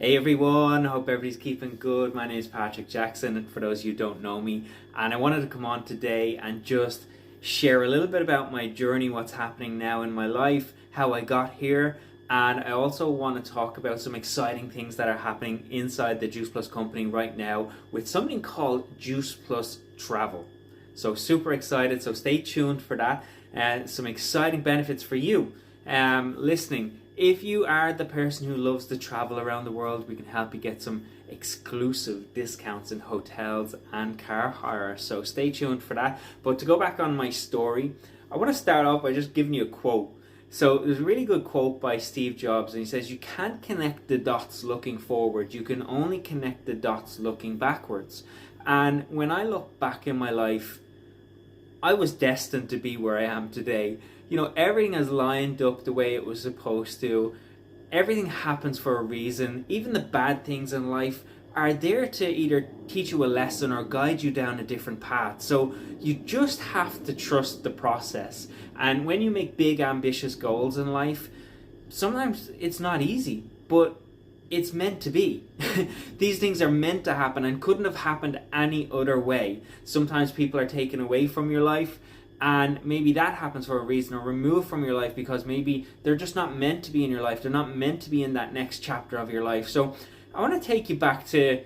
Hey everyone, hope everybody's keeping good. My name is Patrick Jackson, for those of you who don't know me, and I wanted to come on today and just share a little bit about my journey, what's happening now in my life, how I got here, and I also want to talk about some exciting things that are happening inside the Juice Plus company right now with something called Juice Plus Travel. So super excited, so stay tuned for that. Some exciting benefits for you listening. If you are the person who loves to travel around the world, we can help you get some exclusive discounts in hotels and car hire. So stay tuned for that. But to go back on my story, I want to start off by just giving you a quote. So there's a really good quote by Steve Jobs, and he says, "You can't connect the dots looking forward. You can only connect the dots looking backwards." And when I look back in my life, I was destined to be where I am today. You know, everything has lined up the way it was supposed to. Everything happens for a reason. Even the bad things in life are there to either teach you a lesson or guide you down a different path. So you just have to trust the process. And when you make big, ambitious goals in life, sometimes it's not easy, but it's meant to be. These things are meant to happen and couldn't have happened any other way. Sometimes people are taken away from your life, and maybe that happens for a reason, or removed from your life because maybe they're just not meant to be in your life. They're not meant to be in that next chapter of your life. So I want to take you back to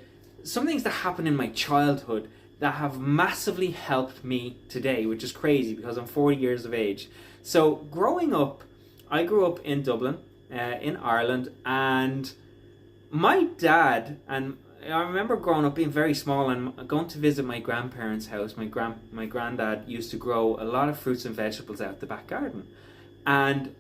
some things that happened in my childhood that have massively helped me today, which is crazy because I'm 40 years of age. So growing up, I grew up in Dublin, in Ireland, and my dad, and I remember growing up being very small and going to visit my grandparents' house. My granddad used to grow a lot of fruits and vegetables out the back garden. And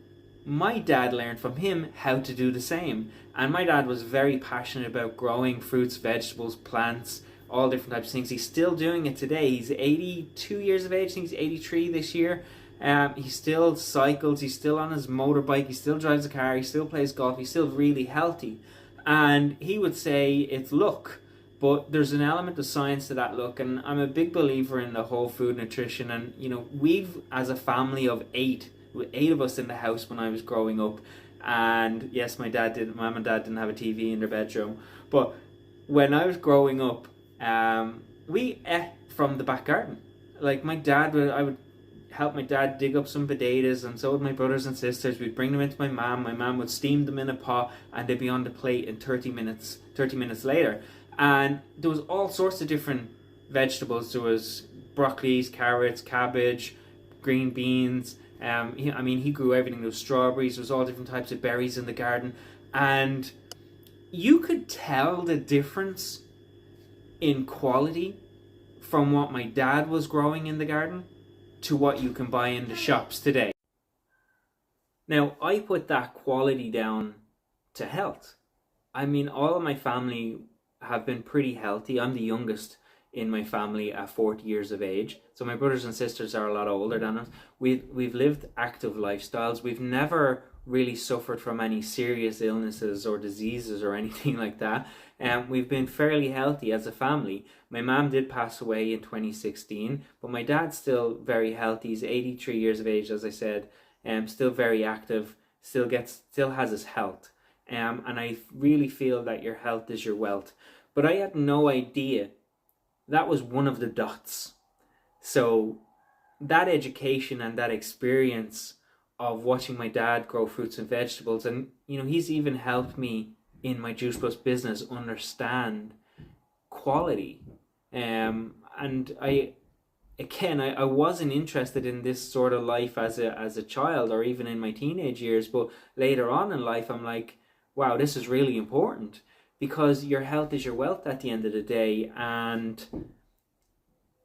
my dad learned from him how to do the same. And my dad was very passionate about growing fruits, vegetables, plants, all different types of things. He's still doing it today. He's 82 years of age. I think he's 83 this year. He still cycles. He's still on his motorbike. He still drives a car. He still plays golf. He's still really healthy. And he would say it's luck, but there's an element of science to that luck. And I'm a big believer in the whole food nutrition. And, you know, we've, as a family of eight of us in the house when I was growing up. And yes, mom and dad didn't have a TV in their bedroom. But when I was growing up, we ate from the back garden. Like I would help my dad dig up some potatoes, and so would my brothers and sisters. We'd bring them into my mom. My mom would steam them in a pot, and they'd be on the plate in 30 minutes later. And there was all sorts of different vegetables. There was broccolis, carrots, cabbage, green beans. He grew everything. There was strawberries. There was all different types of berries in the garden. And you could tell the difference in quality from what my dad was growing in the garden to what you can buy in the shops today. Now, I put that quality down to health. I mean, all of my family have been pretty healthy. I'm the youngest in my family at 40 years of age. So my brothers and sisters are a lot older than us. We've lived active lifestyles. We've never really suffered from any serious illnesses or diseases or anything like that. We've been fairly healthy as a family. My mom did pass away in 2016, but my dad's still very healthy. He's 83 years of age, as I said, still very active, still has his health. And I really feel that your health is your wealth. But I had no idea that was one of the dots. So that education and that experience of watching my dad grow fruits and vegetables, and you know, he's even helped me in my Juice Plus business understand quality. And I wasn't interested in this sort of life as a child or even in my teenage years, but later on in life I'm like, wow, this is really important, because your health is your wealth at the end of the day. And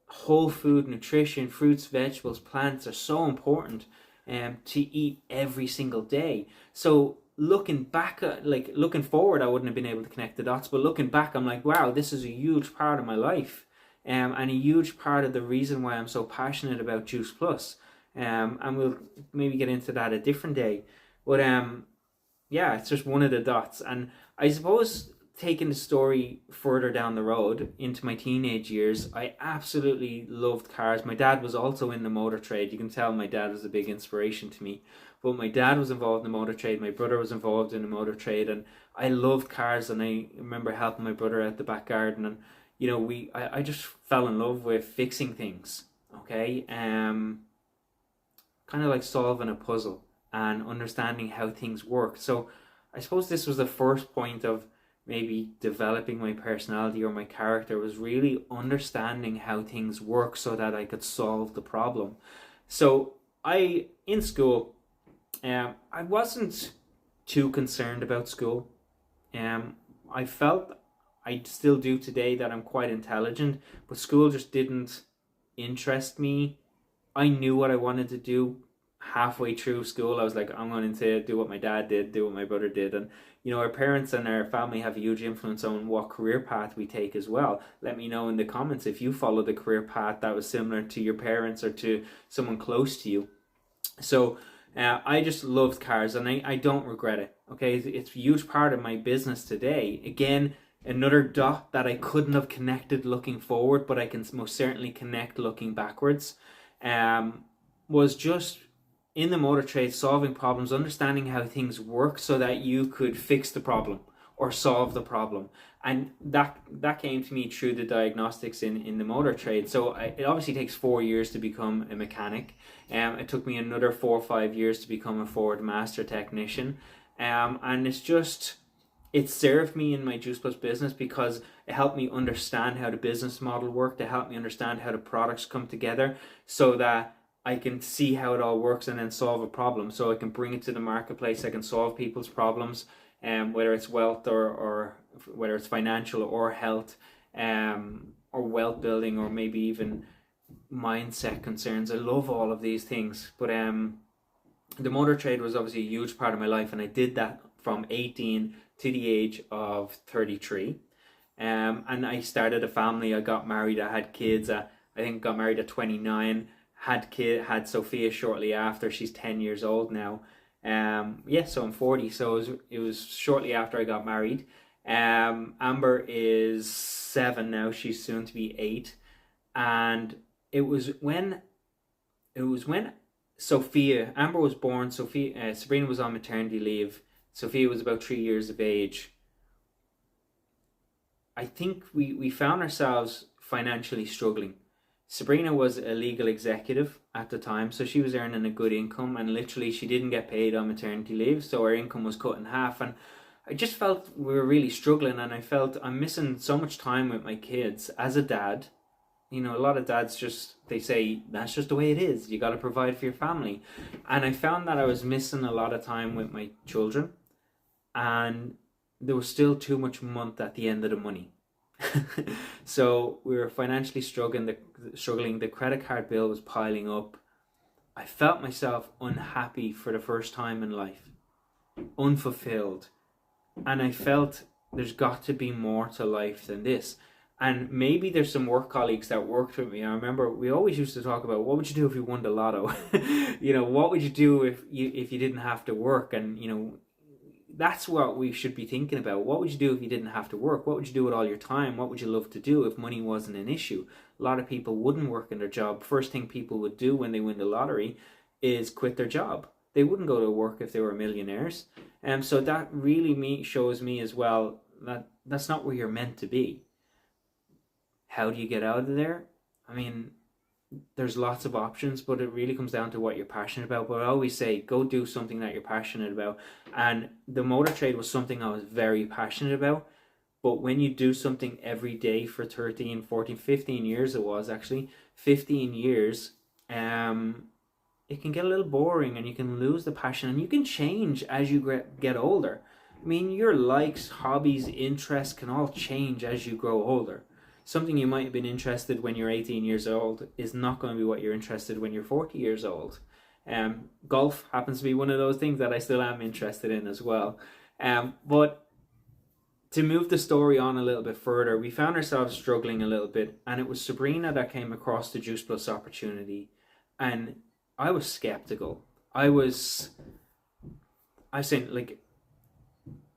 whole food nutrition, fruits, vegetables, plants are so important to eat every single day. So looking forward, I wouldn't have been able to connect the dots, but looking back, I'm like, wow, this is a huge part of my life, and a huge part of the reason why I'm so passionate about Juice Plus. And we'll maybe get into that a different day. But yeah, it's just one of the dots. And I suppose taking the story further down the road into my teenage years, I absolutely loved cars. My dad was also in the motor trade. You can tell my dad was a big inspiration to me. But my dad was involved in the motor trade. My brother was involved in the motor trade. And I loved cars, and I remember helping my brother out the back garden, and I just fell in love with fixing things. Okay, kind of like solving a puzzle and understanding how things work. So I suppose this was the first point of maybe developing my personality or my character, was really understanding how things work so that I could solve the problem. So in school, I wasn't too concerned about school. I felt, I still do today, that I'm quite intelligent, but school just didn't interest me. I knew what I wanted to do halfway through school. I was like, I'm going to do what my dad did, do what my brother did. And, our parents and our family have a huge influence on what career path we take as well. Let me know in the comments if you followed a career path that was similar to your parents or to someone close to you. So I just loved cars, and I don't regret it. Okay, it's a huge part of my business today. Again, another dot that I couldn't have connected looking forward, but I can most certainly connect looking backwards, was just in the motor trade, solving problems, understanding how things work so that you could fix the problem or solve the problem. And that came to me through the diagnostics in the motor trade. So it obviously takes 4 years to become a mechanic. It took me another 4 or 5 years to become a Ford Master Technician. And it served me in my Juice Plus business because it helped me understand how the business model worked. It helped me understand how the products come together so that I can see how it all works and then solve a problem. So I can bring it to the marketplace. I can solve people's problems, whether it's wealth or whether it's financial or health, or wealth building, or maybe even mindset concerns. I love all of these things. But the motor trade was obviously a huge part of my life, and I did that from 18 to the age of 33. And I started a family. I got married. I had kids. I think got married at 29. Had Sophia shortly after. She's 10 years old now. So I'm 40. So it was shortly after I got married. Amber is 7 now. She's soon to be 8. And it was when Amber was born. Sabrina was on maternity leave. Sophia was about 3 years of age. I think we found ourselves financially struggling. Sabrina was a legal executive at the time, so she was earning a good income, and literally she didn't get paid on maternity leave, so her income was cut in half. And I just felt we were really struggling, and I felt I'm missing so much time with my kids as a dad. A lot of dads they say that's just the way it is. You got to provide for your family. And I found that I was missing a lot of time with my children, and there was still too much month at the end of the money. So we were financially struggling. The credit card bill was piling up. I felt myself unhappy for the first time in life, unfulfilled, and I felt there's got to be more to life than this. And maybe there's some work colleagues that worked with me. I remember we always used to talk about, what would you do if you won the lotto? What would you do if you didn't have to work? And that's what we should be thinking about. What would you do if you didn't have to work? What would you do with all your time? What would you love to do if money wasn't an issue? A lot of people wouldn't work in their job. First thing people would do when they win the lottery is quit their job. They wouldn't go to work if they were millionaires. And so that really shows me as well that that's not where you're meant to be. How do you get out of there? I mean, there's lots of options, but it really comes down to what you're passionate about. But I always say, go do something that you're passionate about. And the motor trade was something I was very passionate about. But when you do something every day for 13, 14, 15 years, it was actually 15 years, it can get a little boring, and you can lose the passion, and you can change as you get older. I mean, your likes, hobbies, interests can all change as you grow older. Something you might have been interested when you're 18 years old is not going to be what you're interested when you're 40 years old. Golf happens to be one of those things that I still am interested in as well. But to move the story on a little bit further, we found ourselves struggling a little bit, and it was Sabrina that came across the Juice Plus opportunity, and I was skeptical. I was saying, like,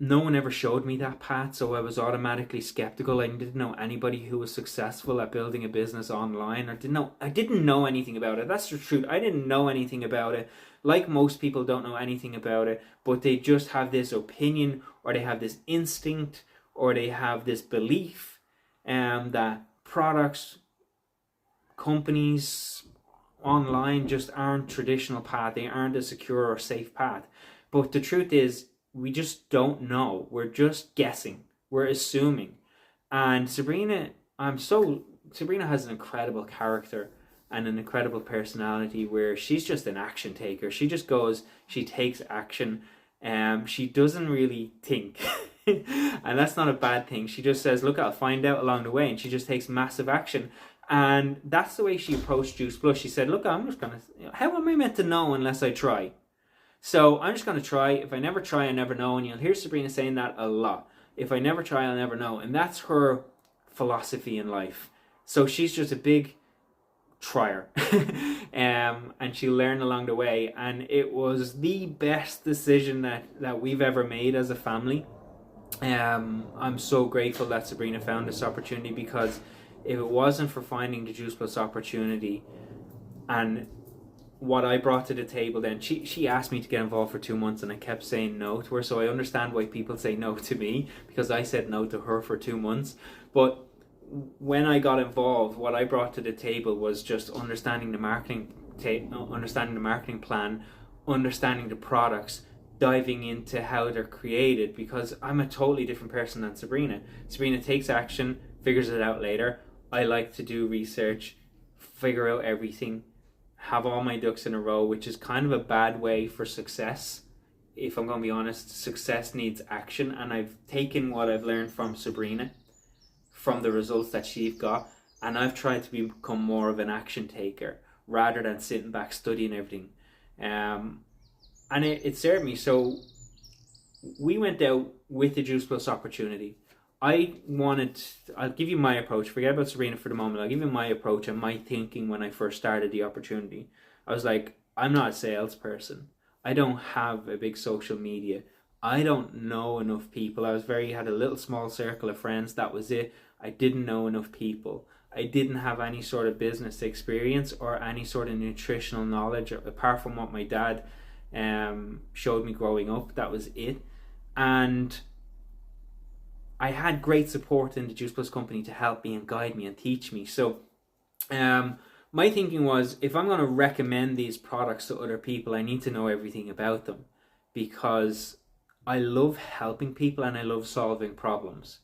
no one ever showed me that path, so I was automatically skeptical. I didn't know anybody who was successful at building a business online, or I didn't know anything about it. That's the truth. I didn't know anything about it. Like most people don't know anything about it, but they just have this opinion, or they have this instinct, or they have this belief that products, companies online just aren't traditional path. They aren't a secure or safe path. But the truth is, we just don't know. We're just guessing. We're assuming. And Sabrina has an incredible character and an incredible personality, where she's just an action taker. She just goes, she takes action. She doesn't really think. And that's not a bad thing. She just says, look, I'll find out along the way. And she just takes massive action. And that's the way she approached Juice Plus. She said, look, I'm just going to, how am I meant to know unless I try? So I'm just going to try. If I never try, I never know. And you'll hear Sabrina saying that a lot. If I never try, I'll never know. And that's her philosophy in life. So she's just a big trier. And she'll learn along the way. And it was the best decision that we've ever made as a family. I'm so grateful that Sabrina found this opportunity, because if it wasn't for finding the Juice Plus opportunity and what I brought to the table, then she asked me to get involved for 2 months, and I kept saying no to her. So I understand why people say no to me, because I said no to her for 2 months. But when I got involved, what I brought to the table was just understanding the marketing plan, understanding the products, diving into how they're created, because I'm a totally different person than Sabrina. Sabrina takes action, figures it out later. I like to do research, figure out everything, have all my ducks in a row, which is kind of a bad way for success. If I'm going to be honest, success needs action. And I've taken what I've learned from Sabrina, from the results that she's got, and I've tried to become more of an action taker rather than sitting back studying everything. And it served me. So we went out with the Juice Plus opportunity. I'll give you my approach. Forget about Sabrina for the moment. I'll give you my approach and my thinking when I first started the opportunity. I was like, I'm not a salesperson. I don't have a big social media. I don't know enough people. Had a little small circle of friends. That was it. I didn't know enough people. I didn't have any sort of business experience or any sort of nutritional knowledge apart from what my dad showed me growing up. That was it. And I had great support in the Juice Plus company to help me and guide me and teach me. So my thinking was, if I'm going to recommend these products to other people, I need to know everything about them, because I love helping people and I love solving problems.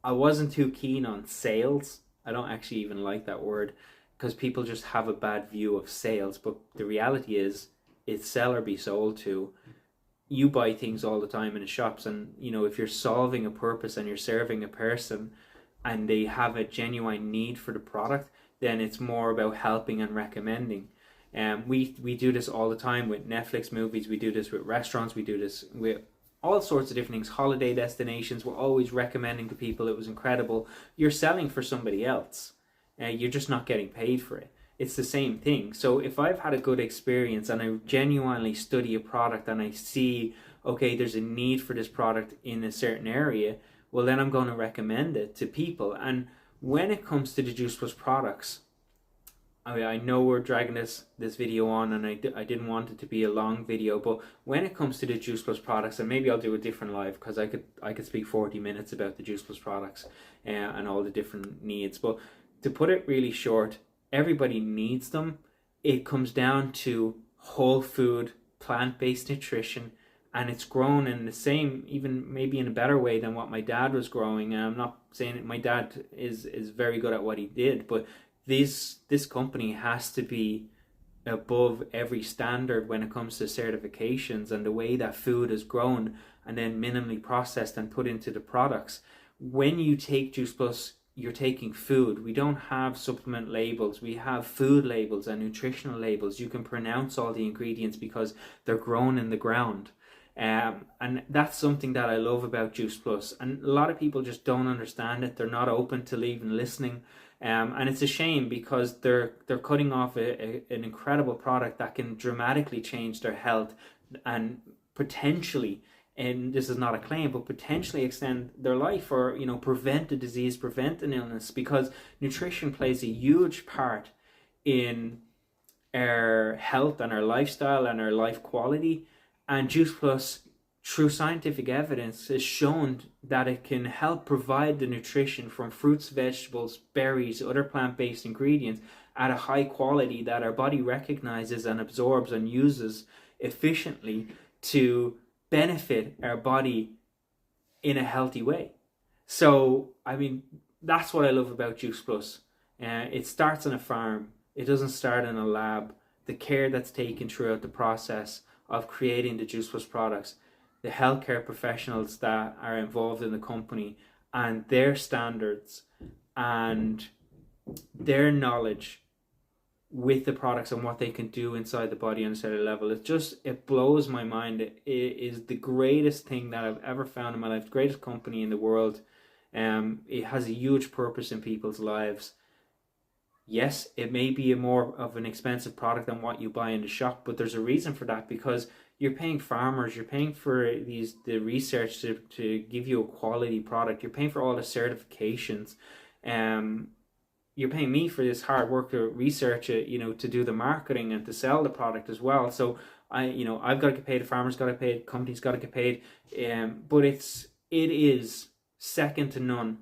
I wasn't too keen on sales. I don't actually even like that word, because people just have a bad view of sales. But the reality is, it's sell or be sold to. You buy things all the time in the shops, and if you're solving a purpose and you're serving a person and they have a genuine need for the product, then it's more about helping and recommending. We do this all the time with Netflix movies. We do this with restaurants. We do this with all sorts of different things. Holiday destinations. We're always recommending to people. It was incredible. You're selling for somebody else. You're just not getting paid for it. It's the same thing. So if I've had a good experience and I genuinely study a product and I see, okay, there's a need for this product in a certain area, well, then I'm going to recommend it to people. And when it comes to the Juice Plus products, I know we're dragging this video on, and I didn't want it to be a long video, but when it comes to the Juice Plus products, and maybe I'll do a different live, because I could speak 40 minutes about the Juice Plus products and all the different needs. But to put it really short, everybody needs them. It comes down to whole food, plant-based nutrition, and it's grown in the same, even maybe in a better way than what my dad was growing. And I'm not saying that my dad is very good at what he did, but this company has to be above every standard when it comes to certifications and the way that food is grown and then minimally processed and put into the products. When you take Juice Plus, you're taking food. We don't have supplement labels. We have food labels and nutritional labels. You can pronounce all the ingredients because they're grown in the ground. And that's something that I love about Juice Plus. And a lot of people just don't understand it. They're not open to even listening. And it's a shame, because they're cutting off an incredible product that can dramatically change their health and potentially and this is not a claim, but potentially extend their life, or prevent a disease, prevent an illness, because nutrition plays a huge part in our health and our lifestyle and our life quality. And Juice Plus, through scientific evidence, has shown that it can help provide the nutrition from fruits, vegetables, berries, other plant-based ingredients at a high quality that our body recognizes and absorbs and uses efficiently to benefit our body in a healthy way. So, I mean, that's what I love about Juice Plus. It starts on a farm. It doesn't start in a lab. The care that's taken throughout the process of creating the Juice Plus products, the healthcare professionals that are involved in the company, and their standards and their knowledge with the products and what they can do inside the body on a cellular level. It blows my mind. It is the greatest thing that I've ever found in my life, the greatest company in the world. It has a huge purpose in people's lives. Yes, it may be a more of an expensive product than what you buy in the shop, but there's a reason for that, because you're paying farmers, you're paying for the research to give you a quality product, you're paying for all the certifications, you're paying me for this hard work to research it, to do the marketing and to sell the product as well. So I've got to get paid, the farmers got to get paid, companies got to get paid, but it is second to none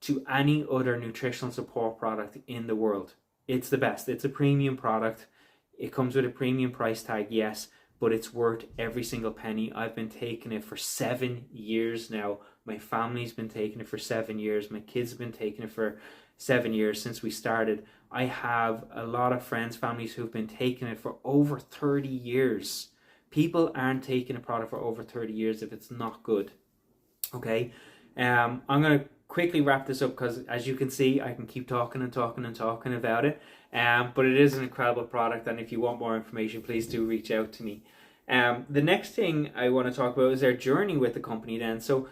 to any other nutritional support product in the world. It's the best. It's a premium product. It comes with a premium price tag, yes, but it's worth every single penny. I've been taking it for 7 years now. My family's been taking it for 7 years. My kids have been taking it for 7 years since we started. I have a lot of friends, families who've been taking it for over 30 years. People aren't taking a product for over 30 years if it's not good. Okay, I'm going to quickly wrap this up, because as you can see, I can keep talking and talking and talking about it, but it is an incredible product, and if you want more information, please do reach out to me. The next thing I want to talk about is our journey with the company then. So,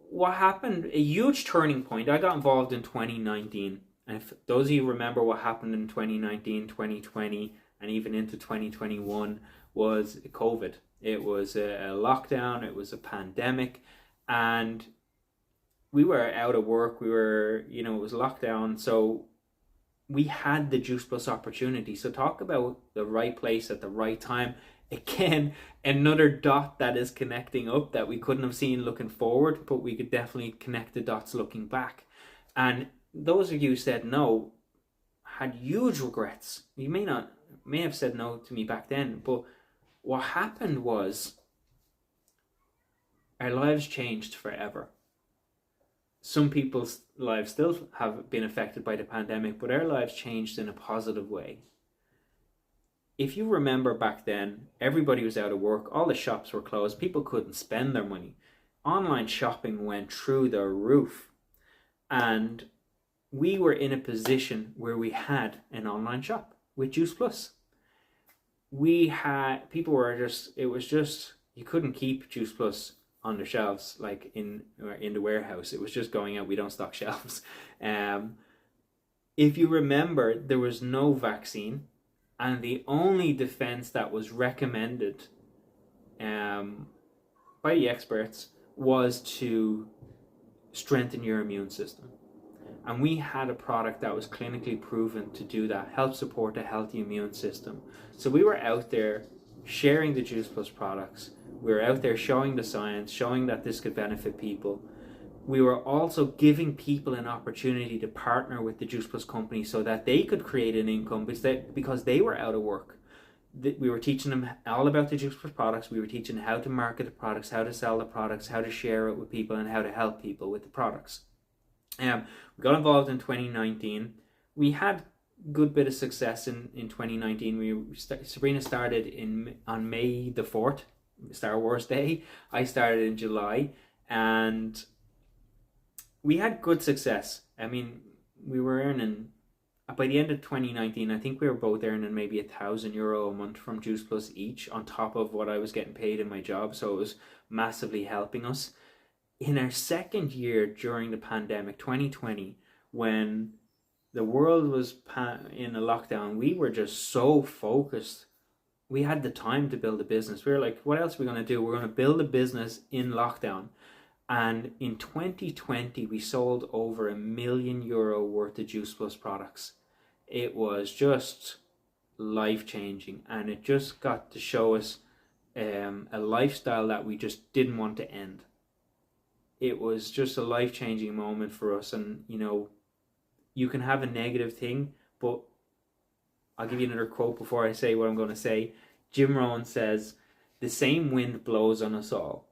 what happened, a huge turning point. I got involved in 2019, and if those of you remember what happened in 2019, 2020, and even into 2021, was COVID. It was a lockdown, it was a pandemic, and we were out of work, it was lockdown, so we had the Juice Plus opportunity. So talk about the right place at the right time. Again, another dot that is connecting up that we couldn't have seen looking forward, but we could definitely connect the dots looking back. And those of you who said no had huge regrets. You may have said no to me back then, but what happened was our lives changed forever. Some people's lives still have been affected by the pandemic, but our lives changed in a positive way. If you remember back then, everybody was out of work, all the shops were closed, people couldn't spend their money. Online shopping went through the roof, and we were in a position where we had an online shop with Juice Plus. You couldn't keep Juice Plus on the shelves, like in the warehouse. It was just going out, we don't stock shelves. If you remember, there was no vaccine, and the only defense that was recommended by the experts was to strengthen your immune system. And we had a product that was clinically proven to do that, help support a healthy immune system. So we were out there sharing the Juice Plus products. We were out there showing the science, showing that this could benefit people. We were also giving people an opportunity to partner with the Juice Plus company so that they could create an income because they were out of work. We were teaching them all about the Juice Plus products. We were teaching how to market the products, how to sell the products, how to share it with people, and how to help people with the products. We got involved in 2019. We had good bit of success in 2019. Sabrina started on May the 4th, Star Wars Day. I started in July, and we had good success. I mean, we were earning, by the end of 2019, I think we were both earning maybe €1,000 a month from Juice Plus each, on top of what I was getting paid in my job. So it was massively helping us. In our second year during the pandemic, 2020, when the world was in a lockdown, we were just so focused we had the time to build a business. We were like, what else are we going to do? We're going to build a business in lockdown. And in 2020, we sold over €1 million worth of Juice Plus products. It was just life changing, and it just got to show us a lifestyle that we just didn't want to end. It was just a life changing moment for us. And you can have a negative thing, but I'll give you another quote before I say what I'm going to say. Jim Rohn says, "The same wind blows on us all,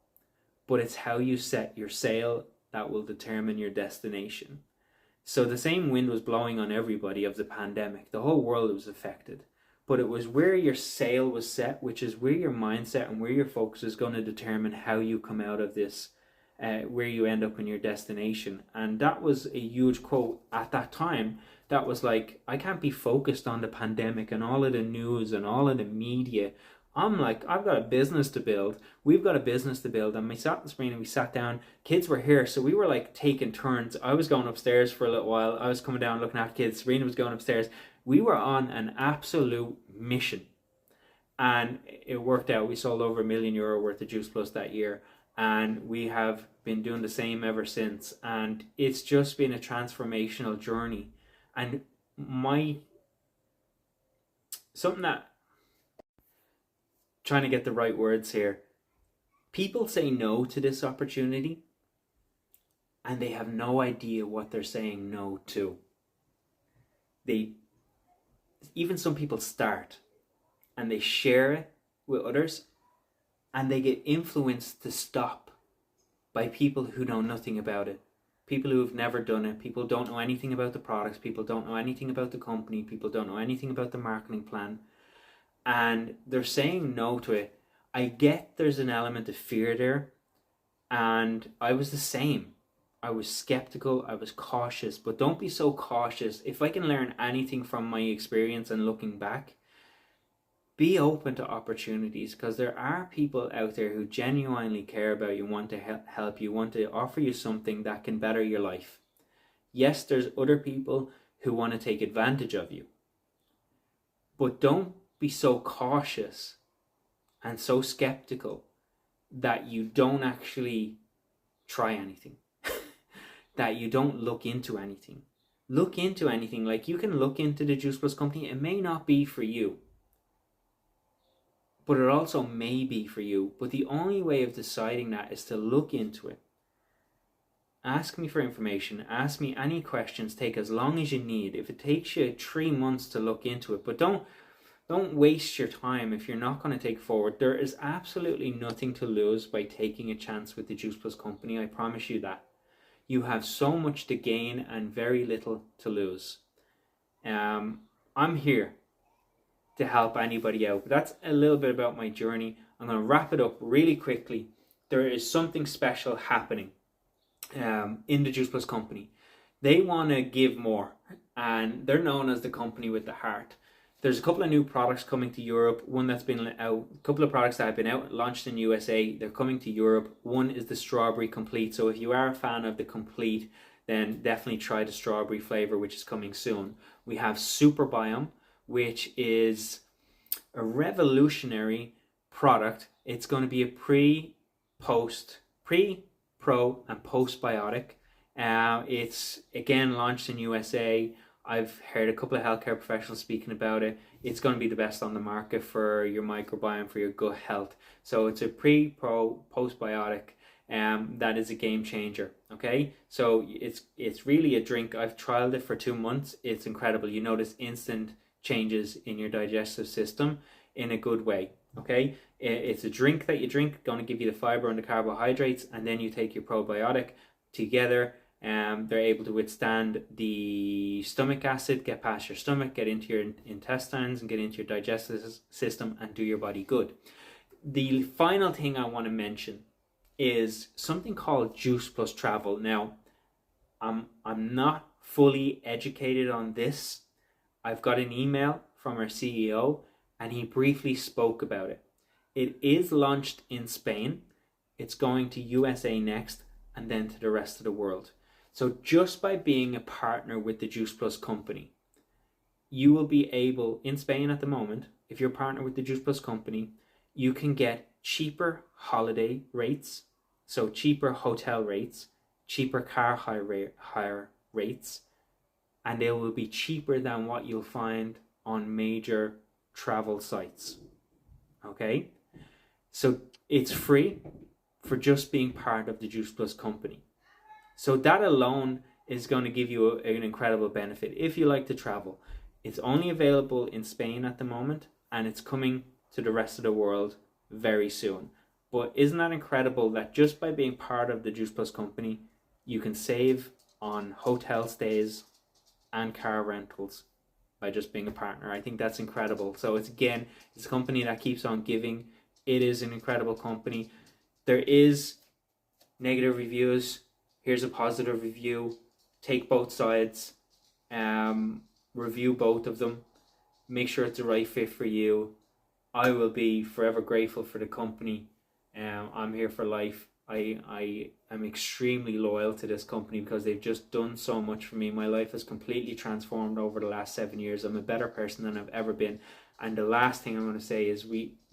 but it's how you set your sail that will determine your destination." So the same wind was blowing on everybody of the pandemic. The whole world was affected. But it was where your sail was set, which is where your mindset and where your focus is going to determine how you come out of this, where you end up in your destination. And that was a huge quote at that time. That was like, I can't be focused on the pandemic and all of the news and all of the media. I'm like, I've got a business to build. We've got a business to build. And we sat in the spring and we sat down. Kids were here. So we were like taking turns. I was going upstairs for a little while. I was coming down looking after kids. Serena was going upstairs. We were on an absolute mission. And it worked out. We sold over €1 million worth of Juice Plus that year. And we have been doing the same ever since. And it's just been a transformational journey. And something that, trying to get the right words here. People say no to this opportunity and they have no idea what they're saying no to. Even some people start and they share it with others and they get influenced to stop by people who know nothing about it. People who have never done it. People don't know anything about the products. People don't know anything about the company. People don't know anything about the marketing plan. And they're saying no to it. I get there's an element of fear there. And I was the same. I was skeptical. I was cautious. But don't be so cautious. If I can learn anything from my experience and looking back, be open to opportunities, because there are people out there who genuinely care about you, want to help you, want to offer you something that can better your life. Yes, there's other people who want to take advantage of you. But don't be so cautious and so skeptical that you don't actually try anything, that you don't look into anything. Look into anything. Like, you can look into the Juice Plus company. It may not be for you, but it also may be for you. But the only way of deciding that is to look into it. Ask me for information. Ask me any questions. Take as long as you need. If it takes you 3 months to look into it, but don't waste your time if you're not going to take forward. There is absolutely nothing to lose by taking a chance with the Juice Plus company. I promise you that. You have so much to gain and very little to lose. I'm here to help anybody out. But that's a little bit about my journey. I'm going to wrap it up really quickly. There is something special happening in the Juice Plus company. They want to give more, and they're known as the company with the heart. There's a couple of new products coming to Europe. One that's been out, a couple of products that have been out, launched in USA. They're coming to Europe. One is the Strawberry Complete. So if you are a fan of the Complete, then definitely try the strawberry flavor, which is coming soon. We have Super Biome, which is a revolutionary product. It's going to be a pre, pro, and postbiotic. It's again launched in USA. I've heard a couple of healthcare professionals speaking about it. It's going to be the best on the market for your microbiome, for your gut health. So it's a pre, pro, postbiotic. That is a game changer. Okay, so it's really a drink. I've trialed it for 2 months. It's incredible. You notice instant changes in your digestive system in a good way. Okay, it's a drink that you drink, going to give you the fiber and the carbohydrates, and then you take your probiotic together. They're able to withstand the stomach acid, get past your stomach, get into your intestines, and get into your digestive system and do your body good. The final thing I want to mention is something called Juice Plus Travel. Now, I'm not fully educated on this. I've got an email from our CEO and he briefly spoke about it. It is launched in Spain. It's going to USA next and then to the rest of the world. So just by being a partner with the Juice Plus company, you will be able, in Spain at the moment, if you're partnered with the Juice Plus company, you can get cheaper holiday rates, so cheaper hotel rates, cheaper car hire rates, and they will be cheaper than what you'll find on major travel sites. Okay? So it's free for just being part of the Juice Plus company. So that alone is going to give you an incredible benefit if you like to travel. It's only available in Spain at the moment, and it's coming to the rest of the world very soon. But isn't that incredible that just by being part of the Juice Plus company, you can save on hotel stays and car rentals by just being a partner? I think that's incredible. So it's a company that keeps on giving. It is an incredible company. There is negative reviews. Here's a positive review. Take both sides. Review both of them. Make sure it's the right fit for you. I will be forever grateful for the company. I'm here for life. I am extremely loyal to this company because they've just done so much for me. My life has completely transformed over the last 7 years. I'm a better person than I've ever been. And the last thing I'm going to say is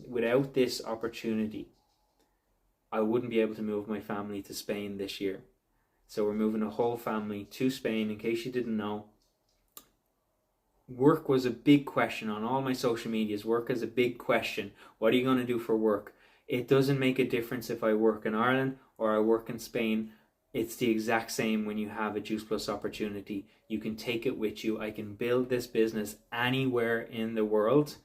without this opportunity, I wouldn't be able to move my family to Spain this year. So we're moving a whole family to Spain, in case you didn't know. Work was a big question on all my social medias. Work is a big question. What are you going to do for work? It doesn't make a difference if I work in Ireland or I work in Spain. It's the exact same when you have a Juice Plus opportunity. You can take it with you. I can build this business anywhere in the world.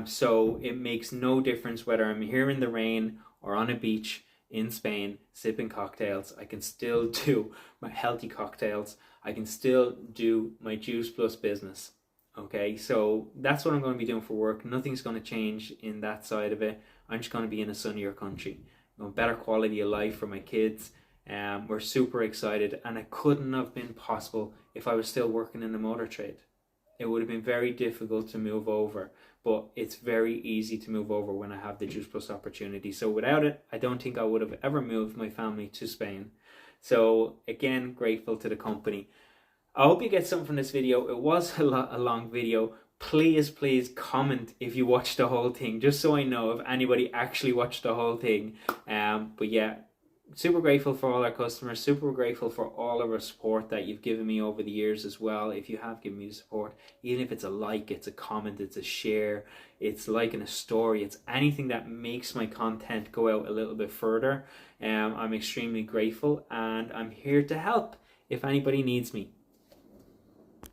So it makes no difference whether I'm here in the rain or on a beach in Spain sipping cocktails. I can still do my healthy cocktails. I can still do my Juice Plus business. Okay, so that's what I'm going to be doing for work. Nothing's going to change in that side of it. I'm just going to be in a sunnier country. Better quality of life for my kids. We're super excited, and it couldn't have been possible if I was still working in the motor trade. It would have been very difficult to move over, but it's very easy to move over when I have the Juice Plus opportunity. So without it, I don't think I would have ever moved my family to Spain. So again, grateful to the company. I hope you get something from this video. It was a long video. Please comment if you watched the whole thing, just so I know if anybody actually watched the whole thing. But yeah, super grateful for all our customers, super grateful for all of our support that you've given me over the years as well. If you have given me support, even if it's a like, it's a comment, it's a share, it's liking a story, it's anything that makes my content go out a little bit further. I'm extremely grateful, and I'm here to help if anybody needs me.